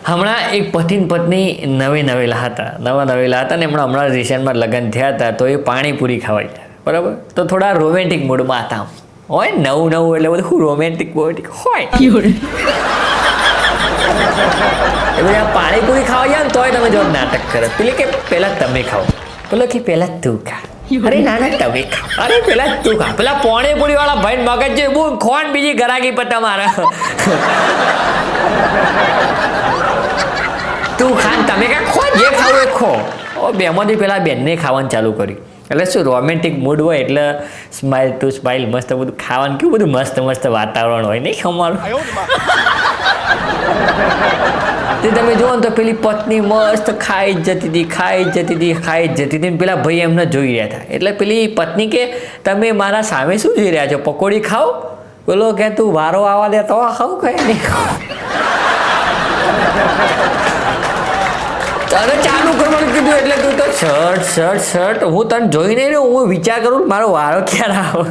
હમણાં એક પતિ પત્ની નવેલા હતા ને હમણાં રિસેન્ટમાં લગ્ન થયા હતા. તો એ પાણીપુરી ખાવા ગયા, બરાબર. તો થોડા રોમેન્ટિક મૂડમાં હતા. હોય નવું એટલે બધું રોમેન્ટિક હોય. એ બધા પાણીપુરી ખાવા ગયા ને તોય તમે જો નાટક કરે. પેલી કે પહેલા તમે ખાઓ, પેલો કે પહેલા તું ખા. અરે ના તમે ખાઓ, અરે પેલા તું ખા. પેલા પાણીપુરી વાળા ભાઈ મગજ છે બહુ ખોન બીજી ગરાગી પર તમારા. તું ખાન તમે કા ખો, જે ખાવું એ ખો. બેમાંથી પેલા બેનને ખાવાનું ચાલુ કર્યું. એટલે શું રોમેન્ટિક મૂડ હોય એટલે સ્માઇલ ટુ સ્માઇલ મસ્ત બધું ખાવાનું, કેવું બધું મસ્ત વાતાવરણ હોય નહીં અમારું. તે તમે જુઓ ને તો પેલી પત્ની મસ્ત ખાઈ જ જતી હતી. પેલા ભાઈ એમને જોઈ રહ્યા હતા. એટલે પેલી પત્ની કે તમે મારા સામે શું જોઈ રહ્યા છો, પકોડી ખાઓ? બોલો કે તું વારો આવવા દે તો ખાવ, કઈ નહીં ખાવ. તને ચાલુ કરવાનું કીધું એટલે તું તો શર્ટ હું તને જોઈને હું વિચાર કરું મારો વારો ક્યારે આવો.